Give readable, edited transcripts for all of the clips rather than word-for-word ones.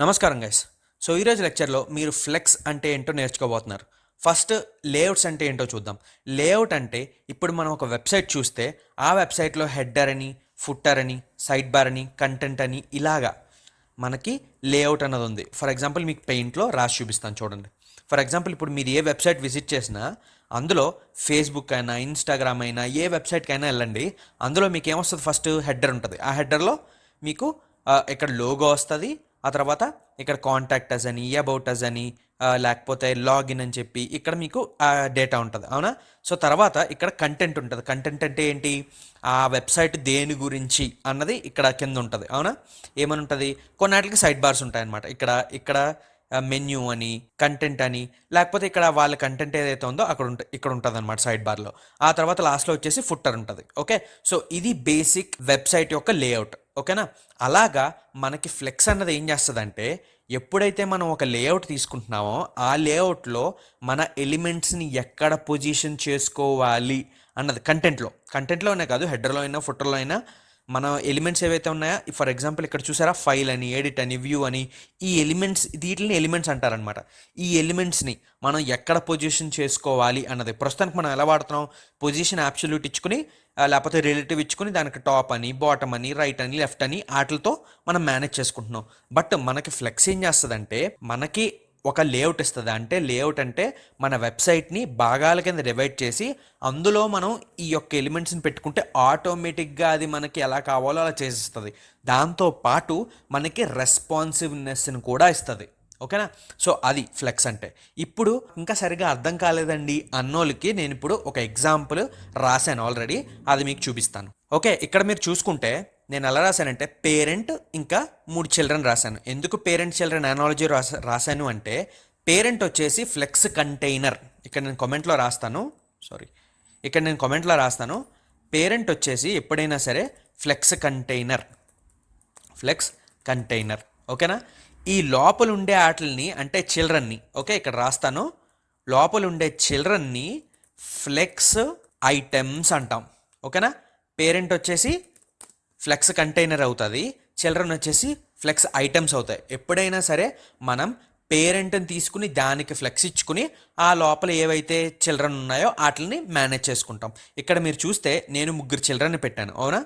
నమస్కారం guys. So ఈరోజు లెక్చర్లో మీరు ఫ్లెక్స్ అంటే ఏంటో నేర్చుకోబోతున్నారు. ఫస్ట్ లేఅవుట్స్ అంటే ఏంటో చూద్దాం. లేఅవుట్ అంటే ఇప్పుడు మనం ఒక వెబ్సైట్ చూస్తే ఆ వెబ్సైట్లో హెడ్డర్ అని, ఫుట్టర్ అని, సైడ్ బార్ అని, కంటెంట్ అని ఇలాగా మనకి లేఅవుట్ అన్నది ఉంది. ఫర్ ఎగ్జాంపుల్ మీకు పెయింట్లో రాసి చూపిస్తాను చూడండి. ఫర్ ఎగ్జాంపుల్ ఇప్పుడు మీరు ఏ వెబ్సైట్ విజిట్ చేసినా అందులో ఫేస్బుక్ అయినా, ఇన్స్టాగ్రామ్ అయినా, ఏ వెబ్సైట్కి అయినా వెళ్ళండి. అందులో మీకు ఏమొస్తుంది? ఫస్ట్ హెడ్డర్ ఉంటుంది. ఆ హెడ్డర్లో మీకు ఇక్కడ లోగో వస్తుంది. ఆ తర్వాత ఇక్కడ కాంటాక్ట్ అస్ అని, అబౌట్ అస్ అని, లేకపోతే లాగిన్ అని చెప్పి ఇక్కడ మీకు డేటా ఉంటుంది, అవునా? సో తర్వాత ఇక్కడ కంటెంట్ ఉంటుంది. కంటెంట్ అంటే ఏంటి? ఆ వెబ్సైట్ దేని గురించి అన్నది ఇక్కడ కింద ఉంటుంది, అవునా? ఏమని ఉంటుంది? కొన్నిటికి సైడ్ బార్స్ ఉంటాయన్నమాట. ఇక్కడ ఇక్కడ మెన్యూ అని, కంటెంట్ అని, లేకపోతే ఇక్కడ వాళ్ళ కంటెంట్ ఏదైతే ఉందో ఇక్కడ ఉంటుంది అనమాట సైడ్ బార్లో. ఆ తర్వాత లాస్ట్లో వచ్చేసి ఫుట్టర్ ఉంటుంది. ఓకే, సో ఇది బేసిక్ వెబ్సైట్ యొక్క లేఅవుట్. ఓకేనా? అలాగా మనకి ఫ్లెక్స్ అన్నది ఏం చేస్తుందంటే, ఎప్పుడైతే మనం ఒక లేఅవుట్ తీసుకుంటున్నామో ఆ లేఅవుట్లో మన ఎలిమెంట్స్ని ఎక్కడ పొజిషన్ చేసుకోవాలి అన్నది కంటెంట్లోనే కాదు, హెడర్లో అయినా ఫుటర్లో అయినా మన ఎలిమెంట్స్ ఏవైతే ఉన్నాయో, ఫర్ ఎగ్జాంపుల్ ఇక్కడ చూసారా, ఫైల్ అని, ఎడిట్ అని, వ్యూ అని, ఈ ఎలిమెంట్స్, వీటిని ఎలిమెంట్స్ అంటారనమాట. ఈ ఎలిమెంట్స్ని మనం ఎక్కడ పొజిషన్ చేసుకోవాలి అన్నది ప్రస్తుతానికి మనం ఎలా వాడుతున్నాం? పొజిషన్ యాబ్సల్యూట్ ఇచ్చుకుని, లేకపోతే రిలేటివ్ ఇచ్చుకుని దానికి టాప్ అని, బాటమ్ అని, రైట్ అని, లెఫ్ట్ అని వాటితో మనం మేనేజ్ చేసుకుంటున్నాం. బట్ మనకి ఫ్లెక్స్ ఏం చేస్తుందంటే మనకి ఒక లేఅవుట్ ఇస్తుంది. అంటే లేఅవుట్ అంటే మన వెబ్సైట్ని భాగాల కింద డివైడ్ చేసి అందులో మనం ఈ యొక్క ఎలిమెంట్స్ని పెట్టుకుంటే ఆటోమేటిక్గా అది మనకి ఎలా కావాలో అలా చేసిస్తుంది. దాంతోపాటు మనకి రెస్పాన్సివ్నెస్ని కూడా ఇస్తుంది. ఓకేనా? సో అది ఫ్లెక్స్ అంటే. ఇప్పుడు ఇంకా సరిగా అర్థం కాలేదండి అన్నోళ్ళకి నేను ఇప్పుడు ఒక ఎగ్జాంపుల్ రాశాను ఆల్రెడీ, అది మీకు చూపిస్తాను. ఓకే, ఇక్కడ మీరు చూసుకుంటే నేను ఎలా రాశానంటే పేరెంట్ ఇంకా 3 చిల్డ్రన్ రాశాను. ఎందుకు పేరెంట్ చిల్డ్రన్ అనాలజీ రాశాను అంటే, పేరెంట్ వచ్చేసి ఫ్లెక్స్ కంటైనర్. ఇక్కడ నేను కామెంట్లో రాస్తాను. పేరెంట్ వచ్చేసి ఎప్పుడైనా సరే ఫ్లెక్స్ కంటైనర్. ఓకేనా? ఈ లోపల ఉండే వాటిని అంటే చిల్డ్రన్ని, ఓకే ఇక్కడ రాస్తాను, లోపల ఉండే చిల్డ్రన్ని ఫ్లెక్స్ ఐటమ్స్ అంటాం. ఓకేనా? పేరెంట్ వచ్చేసి ఫ్లెక్స్ కంటైనర్ అవుతుంది, చిల్డ్రన్ వచ్చేసి ఫ్లెక్స్ ఐటమ్స్ అవుతాయి. ఎప్పుడైనా సరే మనం పేరెంట్ని తీసుకుని దానికి ఫ్లెక్స్ ఇచ్చుకుని ఆ లోపల ఏవైతే చిల్డ్రన్ ఉన్నాయో వాటిని మేనేజ్ చేసుకుంటాం. ఇక్కడ మీరు చూస్తే నేను 3 చిల్డ్రన్ని పెట్టాను, అవునా?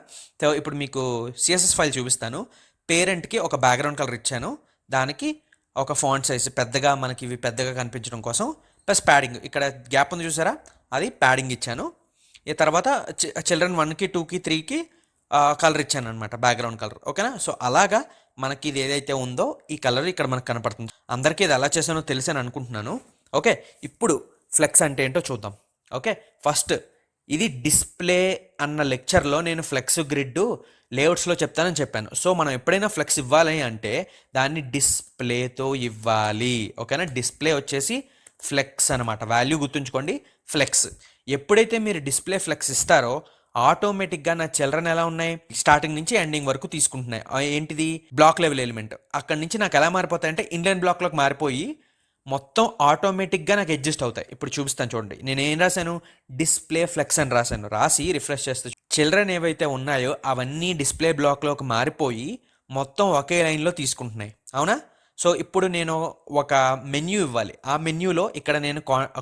ఇప్పుడు మీకు సిఎస్ఎస్ ఫైల్ చూపిస్తాను. పేరెంట్కి ఒక బ్యాక్గ్రౌండ్ కలర్ ఇచ్చాను, దానికి ఒక ఫాంట్ సైజ్ పెద్దగా, మనకి ఇవి పెద్దగా కనిపించడం కోసం, ప్లస్ ప్యాడింగ్, ఇక్కడ గ్యాప్ ఉంది చూసారా, అది ప్యాడింగ్ ఇచ్చాను. ఈ తర్వాత చిల్డ్రన్ 1కి 2కి 3కి కలర్ ఇచ్చాను అనమాట, బ్యాక్గ్రౌండ్ కలర్. ఓకేనా? సో అలాగా మనకి ఇది ఏదైతే ఉందో ఈ కలర్ ఇక్కడ మనకు కనపడుతుంది. అందరికీ ఇది ఎలా చేశానో తెలిసి అనుకుంటున్నాను. ఓకే, ఇప్పుడు ఫ్లెక్స్ అంటే ఏంటో చూద్దాం. ఓకే, ఫస్ట్ ఇది డిస్ప్లే అన్న లెక్చర్లో నేను ఫ్లెక్స్ గ్రిడ్ లేఅవుట్స్లో చెప్తానని చెప్పాను. సో మనం ఎప్పుడైనా ఫ్లెక్స్ ఇవ్వాలి అంటే దాన్ని డిస్ప్లేతో ఇవ్వాలి. ఓకేనా? డిస్ప్లే వచ్చేసి ఫ్లెక్స్ అనమాట. వాల్యూ గుర్తుంచుకోండి, ఫ్లెక్స్. ఎప్పుడైతే మీరు డిస్ప్లే ఫ్లెక్స్ ఇస్తారో ఆటోమేటిక్గా నా చిల్డ్రన్ ఎలా ఉన్నాయి, స్టార్టింగ్ నుంచి ఎండింగ్ వరకు తీసుకుంటున్నాయి. ఏంటిది? Block level element. అక్కడి నుంచి నాకు ఎలా మారిపోతాయి అంటే ఇన్లైన్ బ్లాక్లోకి మారిపోయి మొత్తం ఆటోమేటిక్గా నాకు అడ్జస్ట్ అవుతాయి. ఇప్పుడు చూపిస్తాను చూడండి. నేను ఏం రాశాను? డిస్ప్లే ఫ్లెక్స్ అని రాసి రిఫ్రెష్ చేస్తే చిల్డ్రన్ ఏవైతే ఉన్నాయో అవన్నీ డిస్ప్లే బ్లాక్లోకి మారిపోయి మొత్తం ఒకే లైన్లో తీసుకుంటున్నాయి, అవునా? సో ఇప్పుడు నేను ఒక మెన్యూ ఇవ్వాలి. ఆ మెన్యూలో ఇక్కడ నేను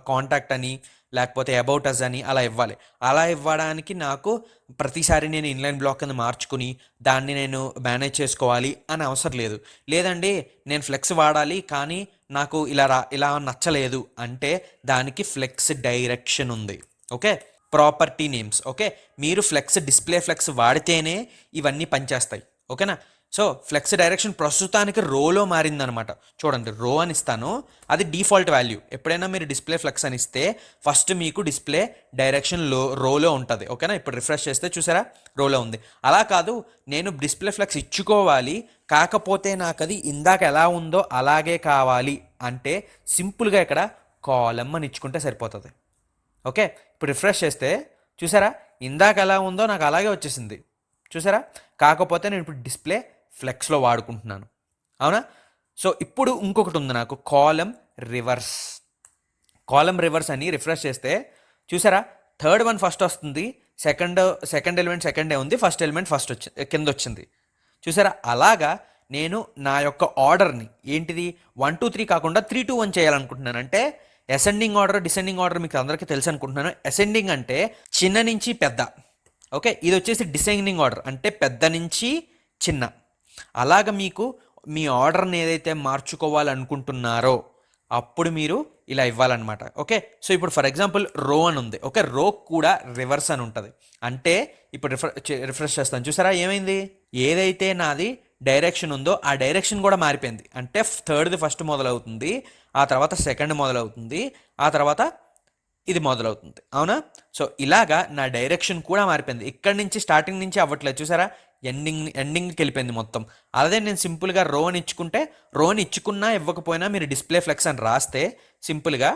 కాంటాక్ట్ అని, లేకపోతే అబౌట్ అస్ అని అలా ఇవ్వాలి. అలా ఇవ్వడానికి నాకు ప్రతిసారి నేను ఇన్లైన్ బ్లాక్ కింద మార్చుకుని దాన్ని నేను మేనేజ్ చేసుకోవాలి అని అవసరం లేదు. లేదండి నేను ఫ్లెక్స్ వాడాలి కానీ నాకు ఇలా నచ్చలేదు అంటే దానికి ఫ్లెక్స్ డైరెక్షన్ ఉంది. Okay, property names. ఓకే, మీరు డిస్ప్లే ఫ్లెక్స్ వాడితేనే ఇవన్నీ పనిచేస్తాయి. ఓకేనా? సో ఫ్లెక్స్ డైరెక్షన్ ప్రస్తుతానికి రోలో మారిందనమాట. చూడండి, రో అని ఇస్తాను, అది డిఫాల్ట్ వాల్యూ. ఎప్పుడైనా మీరు డిస్ప్లే ఫ్లెక్స్ అని ఇస్తే ఫస్ట్ మీకు డిస్ప్లే డైరెక్షన్ రోలో ఉంటుంది. ఓకేనా? ఇప్పుడు రిఫ్రెష్ చేస్తే చూసారా, రోలో ఉంది. అలా కాదు, నేను డిస్ప్లే ఫ్లెక్స్ ఇచ్చుకోవాలి కాకపోతే నాకు అది ఇందాక ఎలా ఉందో అలాగే కావాలి అంటే సింపుల్గా ఇక్కడ కాలమ్ అని ఇచ్చుకుంటే సరిపోతుంది. ఓకే, ఇప్పుడు రిఫ్రెష్ చేస్తే చూసారా, ఇందాక ఎలా ఉందో నాకు అలాగే వచ్చేసింది. చూసారా? కాకపోతే నేను ఇప్పుడు డిస్ప్లే ఫ్లెక్స్లో వాడుకుంటున్నాను, అవునా? సో ఇప్పుడు ఇంకొకటి ఉంది నాకు, కాలమ్ రివర్స్ అని రిఫ్రెష్ చేస్తే చూసారా, థర్డ్ వన్ ఫస్ట్ వస్తుంది, సెకండ్ ఎలిమెంట్ సెకండే ఉంది, ఫస్ట్ ఎలిమెంట్ కింద వచ్చింది. చూసారా? అలాగా నేను నా యొక్క ఆర్డర్ని ఏంటిది 1 2 3 కాకుండా 3 2 1 చేయాలనుకుంటున్నాను. అంటే అసెండింగ్ ఆర్డర్ డిసెండింగ్ ఆర్డర్ మీకు అందరికీ తెలుసు అనుకుంటున్నాను. అసెండింగ్ అంటే చిన్న నుంచి పెద్ద, ఓకే. ఇది వచ్చేసి డిసెండింగ్ ఆర్డర్ అంటే పెద్ద నుంచి చిన్న. అలాగ మీకు మీ ఆర్డర్ని ఏదైతే మార్చుకోవాలనుకుంటున్నారో అప్పుడు మీరు ఇలా ఇవ్వాలన్నమాట, ఓకే. సో ఇప్పుడు ఫర్ ఎగ్జాంపుల్ రో అని ఉంది, ఓకే. రో కూడా రివర్స్ అని ఉంటుంది. అంటే ఇప్పుడు రిఫ్రెష్ చేస్తాను, చూసారా ఏమైంది? ఏదైతే నాది డైరెక్షన్ ఉందో ఆ డైరెక్షన్ కూడా మారిపోయింది. అంటే థర్డ్ది ఫస్ట్ మొదలవుతుంది, ఆ తర్వాత సెకండ్ మొదలవుతుంది, ఆ తర్వాత ఇది మొదలవుతుంది, అవునా? సో ఇలాగా నా డైరెక్షన్ కూడా మారిపోయింది. ఇక్కడి నుంచి స్టార్టింగ్ నుంచి అవ్వట్లేదు, చూసారా? ఎండింగ్కి వెళ్ళిపోయింది మొత్తం. అదే నేను సింపుల్గా రోని ఇచ్చుకుంటే, రోని ఇచ్చుకున్నా ఇవ్వకపోయినా మీరు డిస్ప్లే ఫ్లెక్స్ అని రాస్తే సింపుల్గా,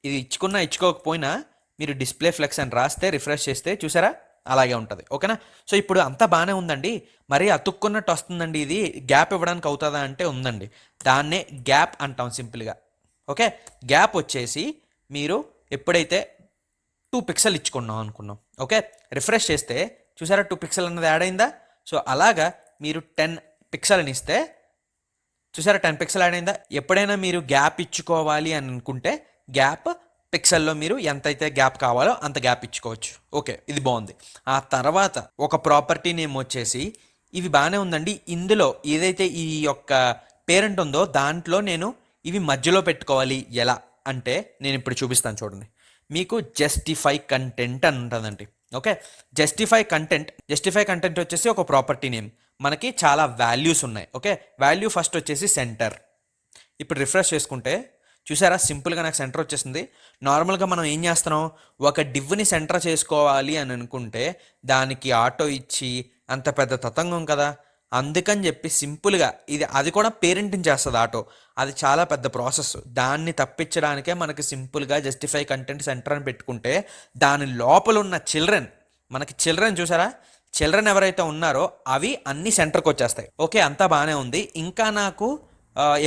ఇది ఇచ్చుకున్నా ఇచ్చుకోకపోయినా మీరు డిస్ప్లే ఫ్లెక్స్ అని రాస్తే రిఫ్రెష్ చేస్తే చూసారా అలాగే ఉంటుంది, ఓకేనా? సో ఇప్పుడు అంతా బాగానే ఉందండి. మరి అతుక్కున్నట్టు వస్తుందండి, ఇది గ్యాప్ ఇవ్వడానికి అవుతుందా అంటే ఉందండి. దాన్నే గ్యాప్ అంటాం సింపుల్గా, ఓకే. గ్యాప్ వచ్చేసి మీరు ఎప్పుడైతే 2 పిక్సెల్ ఇచ్చుకున్నాం అనుకున్నాం, ఓకే. రిఫ్రెష్ చేస్తే చూసారా 2 పిక్సెల్ అన్నది యాడ్ అయిందా? సో అలాగా మీరు 10 పిక్సెల్ని ఇస్తే చూసారా 10 పిక్సెల్ యాడ్ అయిందా? ఎప్పుడైనా మీరు గ్యాప్ ఇచ్చుకోవాలి అని అనుకుంటే గ్యాప్ పిక్సెల్లో మీరు ఎంతైతే గ్యాప్ కావాలో అంత గ్యాప్ ఇచ్చుకోవచ్చు, ఓకే. ఇది బాగుంది. ఆ తర్వాత ఒక ప్రాపర్టీ నేమ్ వచ్చేసి ఇవి బాగానే ఉందండి. ఇందులో ఏదైతే ఈ యొక్క పేరెంట్ ఉందో దాంట్లో నేను ఇవి మధ్యలో పెట్టుకోవాలి. ఎలా అంటే నేను ఇప్పుడు చూపిస్తాను చూడండి. మీకు జస్టిఫై కంటెంట్ అని ఉంటుందండి, ఓకే. జస్టిఫై కంటెంట్ వచ్చేసి ఒక ప్రాపర్టీ నేమ్. మనకి చాలా వాల్యూస్ ఉన్నాయి, ఓకే. వాల్యూ ఫస్ట్ వచ్చేసి సెంటర్. ఇప్పుడు రిఫ్రెష్ చేసుకుంటే చూసారా సింపుల్గా నాకు సెంటర్ వచ్చేసింది. నార్మల్గా మనం ఏం చేస్తున్నాం, ఒక డివ్ని సెంటర్ చేసుకోవాలి అని అనుకుంటే దానికి ఆటో ఇచ్చి అంత పెద్ద తతంగం కదా. అందుకని చెప్పి సింపుల్గా అది కూడా పేరెంట్ని చేస్తుంది ఆటో, అది చాలా పెద్ద ప్రాసెస్. దాన్ని తప్పించడానికే మనకి సింపుల్గా జస్టిఫై కంటెంట్ సెంటర్ అని పెట్టుకుంటే దాని లోపల ఉన్న మనకి చిల్డ్రన్ చూసారా, చిల్డ్రన్ ఎవరైతే ఉన్నారో అవి అన్ని సెంటర్కి వచ్చేస్తాయి, ఓకే. అంతా బాగానే ఉంది. ఇంకా నాకు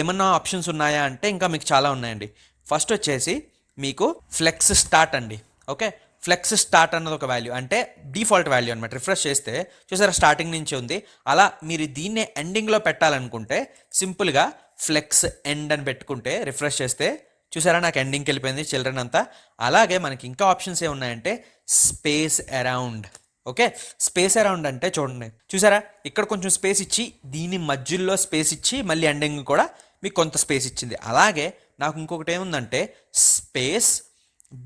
ఏమన్నా ఆప్షన్స్ ఉన్నాయా అంటే ఇంకా మీకు చాలా ఉన్నాయండి. ఫస్ట్ వచ్చేసి మీకు ఫ్లెక్స్ స్టార్ట్ అండి, ఓకే. ఫ్లెక్స్ స్టార్ట్ అన్నది ఒక వాల్యూ, అంటే డిఫాల్ట్ వాల్యూ అనమాట. రిఫ్రెష్ చేస్తే చూసారా స్టార్టింగ్ నుంచి ఉంది. అలా మీరు దీన్నే ఎండింగ్లో పెట్టాలనుకుంటే సింపుల్గా ఫ్లెక్స్ ఎండ్ అని పెట్టుకుంటే రిఫ్రెష్ చేస్తే చూసారా నాకు ఎండింగ్కి వెళ్ళిపోయింది చిల్డ్రన్ అంతా. అలాగే మనకి ఇంకా ఆప్షన్స్ ఏమున్నాయంటే space around, okay. Space around అంటే చూడండి, చూసారా ఇక్కడ కొంచెం స్పేస్ ఇచ్చి దీని మధ్యలో స్పేస్ ఇచ్చి మళ్ళీ ఎండింగ్ కూడా మీకు కొంత స్పేస్ ఇచ్చింది. అలాగే నాకు ఇంకొకటి ఏముందంటే స్పేస్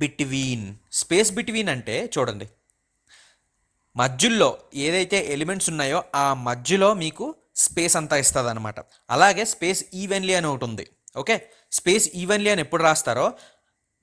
బిట్వీన్ అంటే చూడండి మధ్యలో ఏదైతే ఎలిమెంట్స్ ఉన్నాయో ఆ మధ్యలో మీకు స్పేస్ అంతా ఇస్తుంది అనమాట. అలాగే స్పేస్ ఈవెన్లీ అని ఒకటి ఉంది, ఓకే. స్పేస్ ఈవెన్లీ అని ఎప్పుడు రాస్తారో,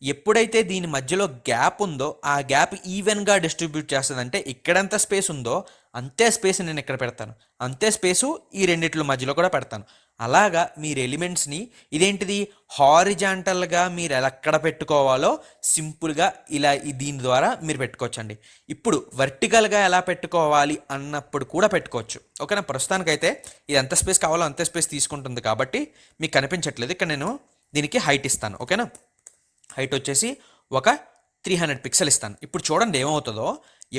ఎప్పుడైతే దీని మధ్యలో గ్యాప్ ఉందో ఆ గ్యాప్ ఈవెన్గా డిస్ట్రిబ్యూట్ చేస్తుంది. అంటే ఇక్కడంత స్పేస్ ఉందో అంతే స్పేస్ నేను ఇక్కడ పెడతాను, అంతే స్పేసు ఈ రెండిట్ల మధ్యలో కూడా పెడతాను. అలాగా మీరు ఎలిమెంట్స్ని ఇదేంటిది హారిజాంటల్గా మీరు ఎక్కడ పెట్టుకోవాలో సింపుల్గా ఇలా దీని ద్వారా మీరు పెట్టుకోవచ్చండి. ఇప్పుడు వర్టికల్గా ఎలా పెట్టుకోవాలి అన్నప్పుడు కూడా పెట్టుకోవచ్చు, ఓకేనా. ప్రస్తుతానికైతే ఇది ఎంత స్పేస్ కావాలో అంతే స్పేస్ తీసుకుంటుంది కాబట్టి మీకు కనిపించట్లేదు. ఇక్కడ నేను దీనికి హైట్ ఇస్తాను, ఓకేనా. హైట్ వచ్చేసి ఒక 300 పిక్సెల్ ఇస్తాను. ఇప్పుడు చూడండి ఏమవుతుందో,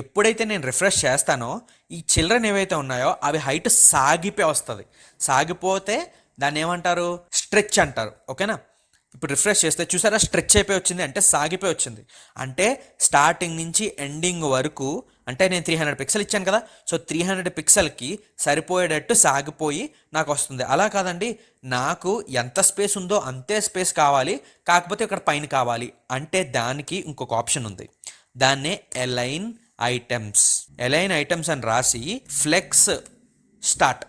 ఎప్పుడైతే నేను రిఫ్రెష్ చేస్తానో ఈ చిల్డ్రన్ ఏవైతే ఉన్నాయో అవి హైట్ సాగిపోయి వస్తుంది. సాగిపోతే దాన్ని ఏమంటారు, స్ట్రెచ్ అంటారు, ఓకేనా. ఇప్పుడు రిఫ్రెష్ చేస్తే చూసారా స్ట్రెచ్ అయిపోయి వచ్చింది, అంటే సాగిపోయి వచ్చింది. అంటే స్టార్టింగ్ నుంచి ఎండింగ్ వరకు, అంటే నేను 300 పిక్సెల్ ఇచ్చాను కదా, సో 300 పిక్సెల్కి సరిపోయేటట్టు సాగిపోయి నాకు వస్తుంది. అలా కాదండి, నాకు ఎంత స్పేస్ ఉందో అంతే స్పేస్ కావాలి, కాకపోతే ఇక్కడ పైన కావాలి అంటే దానికి ఇంకొక ఆప్షన్ ఉంది. దాన్నే అలైన్ ఐటమ్స్ అని రాసి ఫ్లెక్స్ స్టార్ట్,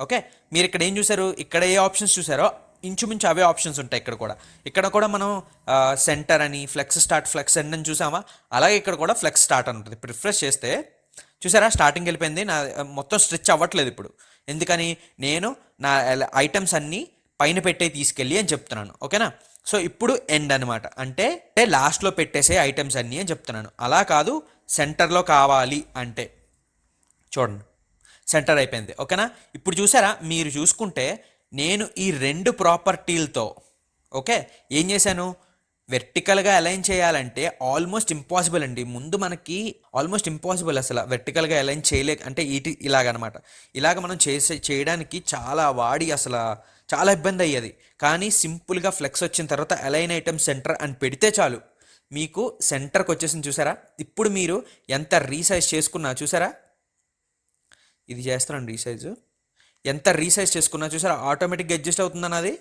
ఓకే. మీరు ఇక్కడ ఏం చూసారు, ఇక్కడ ఏ ఆప్షన్స్ చూసారో ఇంచుమించు అవే ఆప్షన్స్ ఉంటాయి ఇక్కడ కూడా మనం సెంటర్ అని ఫ్లెక్స్ స్టార్ట్ ఫ్లెక్స్ ఎండ్ అని చూసామా, అలాగే ఇక్కడ కూడా ఫ్లెక్స్ స్టార్ట్ అని ఉంటుంది. ఇప్పుడు రిఫ్రెష్ చేస్తే చూసారా స్టార్టింగ్ వెళ్ళిపోయింది, నా మొత్తం స్ట్రెచ్ అవ్వట్లేదు ఇప్పుడు. ఎందుకని, నేను నా ఐటమ్స్ అన్నీ పైన పెట్టే తీసుకెళ్ళి అని చెప్తున్నాను, ఓకేనా. సో ఇప్పుడు ఎండ్ అనమాట, అంటే లాస్ట్లో పెట్టేసే ఐటమ్స్ అన్నీ అని చెప్తున్నాను. అలా కాదు, సెంటర్లో కావాలి అంటే చూడండి సెంటర్ అయిపోయింది, ఓకేనా. ఇప్పుడు చూసారా మీరు చూసుకుంటే నేను ఈ రెండు ప్రాపర్టీలతో, ఓకే, ఏం చేశాను, వెర్టికల్గా అలైన్ చేయాలంటే ఆల్మోస్ట్ ఇంపాసిబుల్ అండి. ముందు మనకి ఆల్మోస్ట్ ఇంపాసిబుల్ అసలు వెర్టికల్గా అలైన్ అంటే ఇలాగనమాట. ఇలాగ మనం చేయడానికి చాలా వాడి అసలు చాలా ఇబ్బంది అయ్యేది. కానీ సింపుల్గా ఫ్లెక్స్ వచ్చిన తర్వాత అలైన్ ఐటమ్ సెంటర్ అని పెడితే చాలు, మీకు సెంటర్కి వచ్చేసింది. చూసారా? ఇప్పుడు మీరు ఎంత రీసైజ్ చేసుకున్నా, చూసారా? ఇది చేస్తున్నాను రీసైజు. ఎంత రీసైజ్ చేసుకున్నా చూసారా ఆటోమేటిక్గా అడ్జస్ట్ అవుతుందని అది.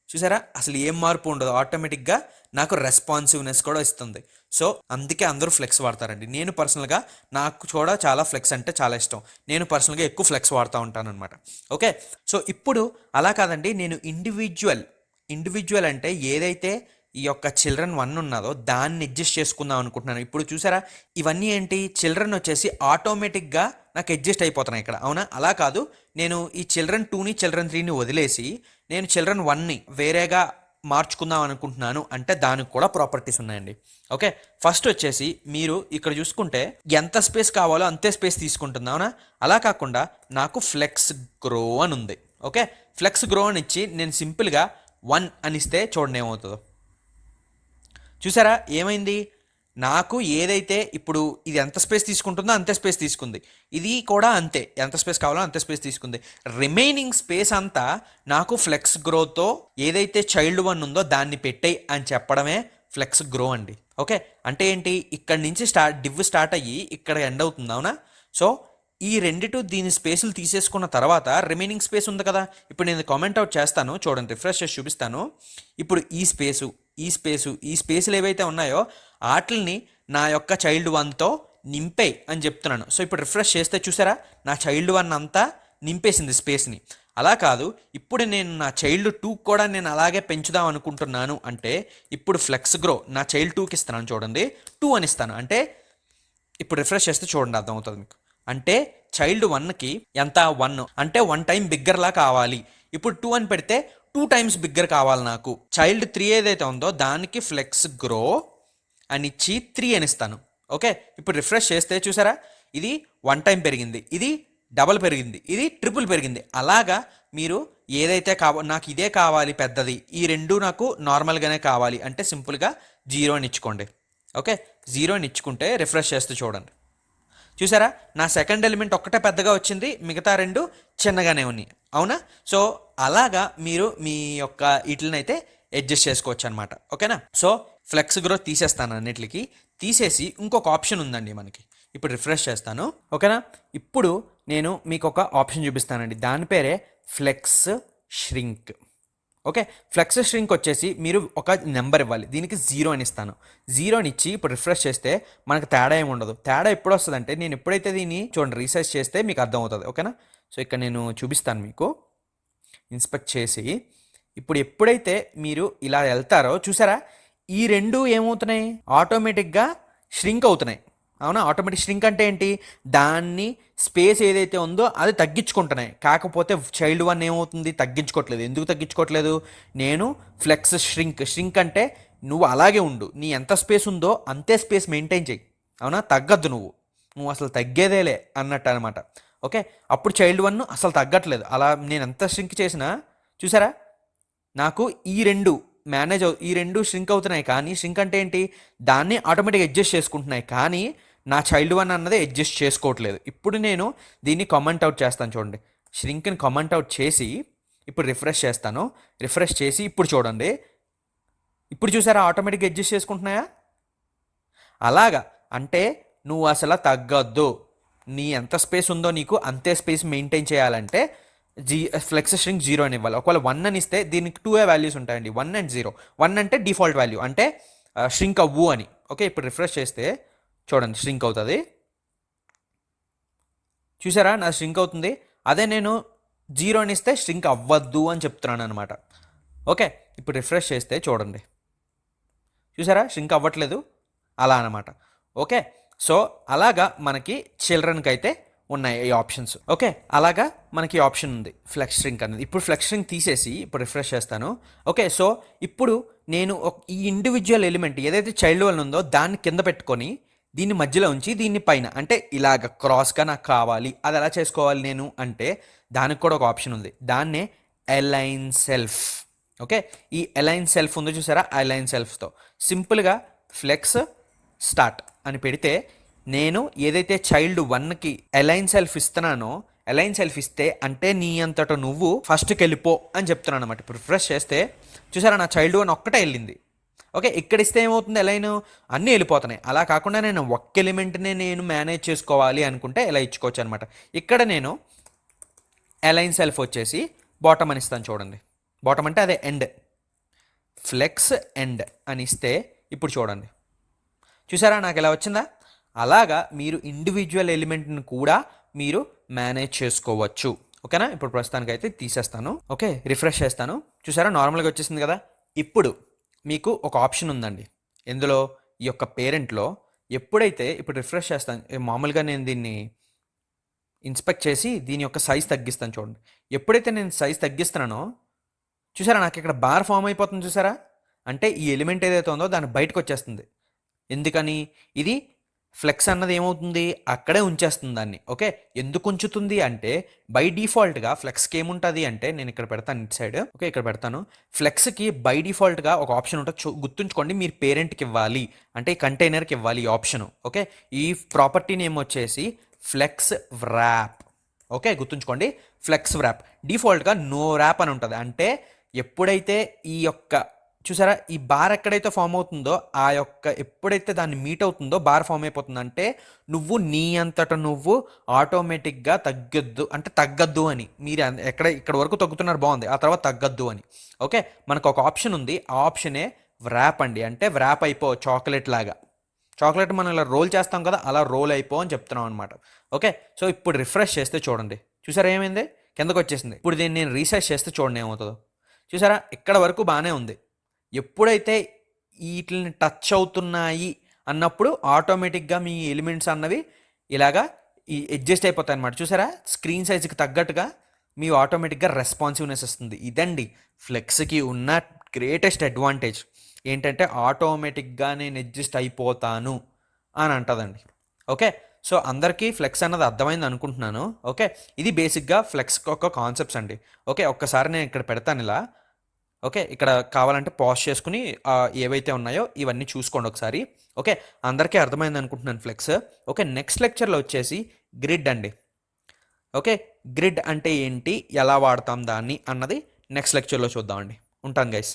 చూసారా? అసలు ఏం మార్పు ఉండదు, ఆటోమేటిక్గా నాకు రెస్పాన్సివ్నెస్ కూడా ఇస్తుంది. సో అందుకే అందరూ ఫ్లెక్స్ వాడతారండి. నేను పర్సనల్గా, నాకు కూడా చాలా ఫ్లెక్స్ అంటే చాలా ఇష్టం. నేను పర్సనల్గా ఎక్కువ ఫ్లెక్స్ వాడుతూ ఉంటాను అనమాట. ఓకే, సో ఇప్పుడు అలా కాదండి, నేను ఇండివిజువల్ అంటే ఏదైతే ఈ యొక్క చిల్డ్రన్ 1 ఉన్నదో దాన్ని అడ్జస్ట్ చేసుకుందాం అనుకుంటున్నాను. ఇప్పుడు చూసారా, ఇవన్నీ ఏంటి, చిల్డ్రన్ వచ్చేసి ఆటోమేటిక్గా నాకు అడ్జస్ట్ అయిపోతున్నాయి ఇక్కడ. అవునా? అలా కాదు, నేను ఈ చిల్డ్రన్ 2ని చిల్డ్రన్ 3ని వదిలేసి నేను చిల్డ్రన్ 1ని వేరేగా మార్చుకుందాం అనుకుంటున్నాను అంటే దానికి కూడా ప్రాపర్టీస్ ఉన్నాయండి. ఓకే, ఫస్ట్ వచ్చేసి మీరు ఇక్కడ చూసుకుంటే ఎంత స్పేస్ కావాలో అంతే స్పేస్ తీసుకుంటుంది. అవునా? అలా కాకుండా నాకు ఫ్లెక్స్ గ్రో అని ఉంది. ఓకే, ఫ్లెక్స్ గ్రో అని ఇచ్చి నేను సింపుల్గా 1 అని ఇస్తే చూడండి ఏమవుతుందో. చూసారా ఏమైంది? నాకు ఏదైతే ఇప్పుడు ఇది ఎంత స్పేస్ తీసుకుంటుందో అంతే స్పేస్ తీసుకుంది, ఇది కూడా అంతే, ఎంత స్పేస్ కావాలో అంతే స్పేస్ తీసుకుంది. రిమైనింగ్ స్పేస్ అంతా నాకు ఫ్లెక్స్ గ్రోతో ఏదైతే చైల్డ్ 1 ఉందో దాన్ని పెట్టేయి అని చెప్పడమే ఫ్లెక్స్ గ్రో అండి. ఓకే, అంటే ఏంటి, ఇక్కడ నుంచి డివ్ స్టార్ట్ అయ్యి ఇక్కడ ఎండ్ అవుతుంది. అవునా? సో ఈ రెండిటి దీని స్పేసులు తీసేసుకున్న తర్వాత రిమైనింగ్ స్పేస్ ఉంది కదా, ఇప్పుడు నేను కామెంట్ అవుట్ చేస్తాను చూడండి, రిఫ్రెష్ చేసి చూపిస్తాను. ఇప్పుడు ఈ స్పేసులు ఏవైతే ఉన్నాయో వాటిని నా యొక్క చైల్డ్ 1తో నింపేయి అని చెప్తున్నాను. సో ఇప్పుడు రిఫ్రెష్ చేస్తే చూసారా, నా చైల్డ్ 1 అంతా నింపేసింది స్పేస్ని. అలా కాదు, ఇప్పుడు నేను నా చైల్డ్ 2 కూడా నేను అలాగే పెంచుదాం అనుకుంటున్నాను అంటే ఇప్పుడు ఫ్లెక్స్ గ్రో నా చైల్డ్ 2కి ఇస్తున్నాను. చూడండి 2 అని ఇస్తాను అంటే ఇప్పుడు రిఫ్రెష్ చేస్తే చూడండి అర్థమవుతుంది మీకు. అంటే చైల్డ్ 1కి ఎంత, 1 అంటే 1 టైం బిగ్గర్లా కావాలి. ఇప్పుడు 2 అని పెడితే 2 టైమ్స్ బిగ్గర్ కావాలి నాకు. చైల్డ్ 3 ఏదైతే ఉందో దానికి ఫ్లెక్స్ గ్రో అని ఇచ్చి 3 అని ఇస్తాను. ఓకే, ఇప్పుడు రిఫ్రెష్ చేస్తే చూసారా, ఇది 1 టైం పెరిగింది, ఇది డబల్ పెరిగింది, ఇది ట్రిపుల్ పెరిగింది. అలాగా మీరు ఏదైతే నాకు ఇదే కావాలి పెద్దది, ఈ రెండు నాకు నార్మల్గానే కావాలి అంటే సింపుల్గా 0 అని ఇచ్చుకోండి. ఓకే, 0 అని ఇచ్చుకుంటే రిఫ్రెష్ చేస్తూ చూడండి. చూసారా, నా సెకండ్ ఎలిమెంట్ ఒక్కటే పెద్దగా వచ్చింది, మిగతా 2 చిన్నగానే ఉన్నాయి. అవునా? సో అలాగా మీరు మీ యొక్క వీటిని అయితే అడ్జస్ట్ చేసుకోవచ్చు అనమాట. ఓకేనా? సో ఫ్లెక్స్ గ్రోత్ తీసేస్తాను అన్నిటికి. తీసేసి ఇంకొక ఆప్షన్ ఉందండి మనకి. ఇప్పుడు రిఫ్రెష్ చేస్తాను. ఓకేనా? ఇప్పుడు నేను మీకు ఒక ఆప్షన్ చూపిస్తానండి, దాని పేరే flex shrink. Okay, flex shrink వచ్చేసి మీరు ఒక నెంబర్ ఇవ్వాలి, దీనికి 0 అని ఇస్తాను. 0 అని ఇచ్చి ఇప్పుడు రిఫ్రెష్ చేస్తే మనకు తేడా ఏమి ఉండదు. తేడా ఎప్పుడు వస్తుంది అంటే నేను ఎప్పుడైతే దీన్ని చూడండి రీసైజ్ చేస్తే మీకు అర్థమవుతుంది. ఓకేనా? సో ఇక్కడ నేను చూపిస్తాను మీకు, ఇన్స్పెక్ట్ చేసి ఇప్పుడు ఎప్పుడైతే మీరు ఇలా వెళ్తారో చూసారా, ఈ 2 ఏమవుతున్నాయి, ఆటోమేటిక్గా ష్రింక్ అవుతున్నాయి. అవునా? ఆటోమేటిక్ ష్రింక్ అంటే ఏంటి, దాన్ని స్పేస్ ఏదైతే ఉందో అది తగ్గించుకుంటున్నాయి. కాకపోతే చైల్డ్ 1 ఏమవుతుంది, తగ్గించుకోవట్లేదు. ఎందుకు తగ్గించుకోవట్లేదు, నేను ఫ్లెక్స్ ష్రింక్ అంటే నువ్వు అలాగే ఉండు, నీ ఎంత స్పేస్ ఉందో అంతే స్పేస్ మెయింటైన్ చేయి. అవునా? తగ్గద్దు, నువ్వు అసలు తగ్గేదేలే అన్నట్టు అనమాట. ఓకే, అప్పుడు చైల్డ్ 1 అసలు తగ్గట్లేదు. అలా నేను ఎంత ష్రింక్ చేసినా చూసారా, నాకు ఈ 2 ఈ 2 ష్రింక్ అవుతున్నాయి. కానీ ష్రింక్ అంటే ఏంటి, దాన్ని ఆటోమేటిక్గా అడ్జస్ట్ చేసుకుంటున్నాయి. కానీ నా చైల్డ్ 1 అన్నది అడ్జస్ట్ చేసుకోవట్లేదు. ఇప్పుడు నేను దీన్ని కామెంట్ అవుట్ చేస్తాను చూడండి, ష్రింక్ని కామెంట్ అవుట్ చేసి ఇప్పుడు రిఫ్రెష్ చేస్తాను. రిఫ్రెష్ చేసి ఇప్పుడు చూడండి, ఇప్పుడు చూసారా ఆటోమేటిక్గా అడ్జస్ట్ చేసుకుంటున్నాయా? అలాగా అంటే నువ్వు అసలు తగ్గద్దు, నీ ఎంత స్పేస్ ఉందో నీకు అంతే స్పేస్ మెయింటైన్ చేయాలంటే ఫ్లెక్స్ ష్రింక్ 0 అని ఇవ్వాలి. ఒకవేళ 1 అని ఇస్తే దీనికి 2 వాల్యూస్ ఉంటాయండి, 1 అండ్ 0. 1 అంటే డిఫాల్ట్ వాల్యూ, అంటే ష్రింక్ అవ్వు అని. ఓకే, ఇప్పుడు రిఫ్రెష్ చేస్తే చూడండి ష్రింక్ అవుతుంది. చూసారా, నా ష్రింక్ అవుతుంది. అదే నేను 0 అని ఇస్తే ష్రింక్ అవ్వద్దు అని చెప్తున్నాను అనమాట. ఓకే, ఇప్పుడు రిఫ్రెష్ చేస్తే చూడండి, చూసారా ష్రింక్ అవ్వట్లేదు, అలా అనమాట. ఓకే, సో అలాగా మనకి చిల్డ్రన్కి అయితే ఉన్నాయి ఈ ఆప్షన్స్. ఓకే, అలాగా మనకి ఆప్షన్ ఉంది ఫ్లెక్స్ ష్రింక్ అనేది. ఇప్పుడు ఫ్లెక్స్ ష్రింక్ తీసేసి ఇప్పుడు రిఫ్రెష్ చేస్తాను. ఓకే, సో ఇప్పుడు నేను ఈ ఇండివిజువల్ ఎలిమెంట్ ఏదైతే చైల్డ్ 1 ఉందో దాన్ని కింద పెట్టుకొని దీన్ని మధ్యలో ఉంచి దీన్ని పైన, అంటే ఇలాగ క్రాస్గా నాకు కావాలి. అది ఎలా చేసుకోవాలి నేను అంటే దానికి కూడా ఒక ఆప్షన్ ఉంది, దాన్నే అలైన్ సెల్ఫ్. ఓకే, ఈ అలైన్ సెల్ఫ్ ఉందో చూసారా, అలైన్ సెల్ఫ్తో సింపుల్గా ఫ్లెక్స్ స్టార్ట్ అని పెడితే నేను ఏదైతే చైల్డ్ 1కి అలైన్ సెల్ఫ్ ఇస్తున్నానో, అలైన్ సెల్ఫ్ ఇస్తే అంటే నీ అంతట నువ్వు ఫస్ట్కి వెళ్ళిపో అని చెప్తున్నాను అనమాట. ఇప్పుడు రిఫ్రెష్ చేస్తే చూసారా నా చైల్డ్ 1 ఒక్కటే వెళ్ళింది. ఓకే, ఇక్కడ ఇస్తే ఏమవుతుంది, అలైన్ అన్నీ వెళ్ళిపోతున్నాయి. అలా కాకుండా నేను ఒక్క ఎలిమెంట్నే నేను మేనేజ్ చేసుకోవాలి అనుకుంటే ఇలా ఇచ్చుకోవచ్చు అనమాట. ఇక్కడ నేను అలైన్ సెల్ఫ్ వచ్చేసి బాటమ్ అని ఇస్తాను చూడండి. బాటమ్ అంటే అదే ఎండ్, ఫ్లెక్స్ ఎండ్ అని ఇస్తే ఇప్పుడు చూడండి, చూసారా నాకు ఎలా వచ్చిందా. అలాగా మీరు ఇండివిజువల్ ఎలిమెంట్ని కూడా మీరు మేనేజ్ చేసుకోవచ్చు. ఓకేనా, ఇప్పుడు ప్రస్తుతానికి అయితే తీసేస్తాను. ఓకే, రిఫ్రెష్ చేస్తాను. చూసారా నార్మల్గా వచ్చేసింది కదా. ఇప్పుడు మీకు ఒక ఆప్షన్ ఉందండి ఎందులో, ఈ యొక్క పేరెంట్లో. ఎప్పుడైతే ఇప్పుడు రిఫ్రెష్ చేస్తాను, మామూలుగా నేను దీన్ని ఇన్స్పెక్ట్ చేసి దీని యొక్క సైజ్ తగ్గిస్తాను చూడండి. ఎప్పుడైతే నేను సైజ్ తగ్గిస్తున్నానో చూసారా నాకు ఇక్కడ బార్ ఫామ్ అయిపోతుంది చూసారా. అంటే ఈ ఎలిమెంట్ ఏదైతే ఉందో దాన్ని బయటకు వచ్చేస్తుంది. ఎందుకని, ఇది ఫ్లెక్స్ అన్నది ఏమవుతుంది అక్కడే ఉంచేస్తుంది దాన్ని. ఓకే, ఎందుకు ఉంచుతుంది అంటే బై డిఫాల్ట్గా ఫ్లెక్స్కి ఏముంటుంది అంటే, నేను ఇక్కడ పెడతాను ఇట్ సైడ్. ఓకే, ఇక్కడ పెడతాను. ఫ్లెక్స్కి బై డిఫాల్ట్గా ఒక ఆప్షన్ ఉంటుంది, గుర్తుంచుకోండి. మీరు పేరెంట్కి ఇవ్వాలి అంటే కంటైనర్కి ఇవ్వాలి ఈ ఆప్షను. ఓకే, ఈ ప్రాపర్టీ నేమ్ వచ్చేసి ఫ్లెక్స్ వ్రాప్. ఓకే, గుర్తుంచుకోండి, ఫ్లెక్స్ వ్రాప్. డిఫాల్ట్గా నో ర్యాప్ అని ఉంటుంది. అంటే ఎప్పుడైతే ఈ యొక్క చూసారా ఈ బార్ ఎక్కడైతే ఫామ్ అవుతుందో ఆ యొక్క ఎప్పుడైతే దాన్ని మీట్ అవుతుందో బార్ ఫామ్ అయిపోతుందంటే నువ్వు నీ అంతట నువ్వు ఆటోమేటిక్గా తగ్గద్దు అని. మీరు ఇక్కడ వరకు తగ్గుతున్నారు బాగుంది, ఆ తర్వాత తగ్గద్దు అని. ఓకే, మనకు ఒక ఆప్షన్ ఉంది, ఆ ఆప్షనే వ్రాప్ అండి. అంటే వ్రాప్ అయిపో, చాక్లెట్ లాగా. చాక్లెట్ మనం ఇలా రోల్ చేస్తాం కదా, అలా రోల్ అయిపో అని చెప్తున్నాం అనమాట. ఓకే, సో ఇప్పుడు రిఫ్రెష్ చేస్తే చూడండి, చూసారా ఏమైంది, కిందకు వచ్చేసింది. ఇప్పుడు దీన్ని నేను రీసెర్చ్ చేస్తే చూడండి ఏమవుతుందో. చూసారా ఇక్కడ వరకు బాగానే ఉంది. ఎప్పుడైతే వీటిని టచ్ అవుతున్నాయి అన్నప్పుడు ఆటోమేటిక్గా మీ ఎలిమెంట్స్ అన్నవి ఇలాగా అడ్జస్ట్ అయిపోతాయి అన్నమాట. చూసారా స్క్రీన్ సైజుకి తగ్గట్టుగా మీ ఆటోమేటిక్గా రెస్పాన్సివ్నెస్ వస్తుంది. ఇదండి ఫ్లెక్స్కి ఉన్న గ్రేటెస్ట్ అడ్వాంటేజ్ ఏంటంటే ఆటోమేటిక్గా నేను అడ్జస్ట్ అయిపోతాను అని అంటుందండి. ఓకే, సో అందరికీ ఫ్లెక్స్ అన్నది అర్థమైంది అనుకుంటున్నాను. ఓకే, ఇది బేసిక్గా ఫ్లెక్స్ ఒక కాన్సెప్ట్స్ అండి. ఓకే, ఒక్కసారి నేను ఇక్కడ పెడతాను ఇలా. ఓకే, ఇక్కడ కావాలంటే పాజ్ చేసుకుని ఏవైతే ఉన్నాయో ఇవన్నీ చూసుకోండి ఒకసారి. ఓకే, అందరికీ అర్థమైంది అనుకుంటున్నాను ఫ్లెక్స్. ఓకే, నెక్స్ట్ లెక్చర్లో వచ్చేసి గ్రిడ్ అండి. ఓకే, గ్రిడ్ అంటే ఏంటి, ఎలా వాడతాం దాన్ని అన్నది నెక్స్ట్ లెక్చర్లో చూద్దామండి. ఉంటాను గైస్.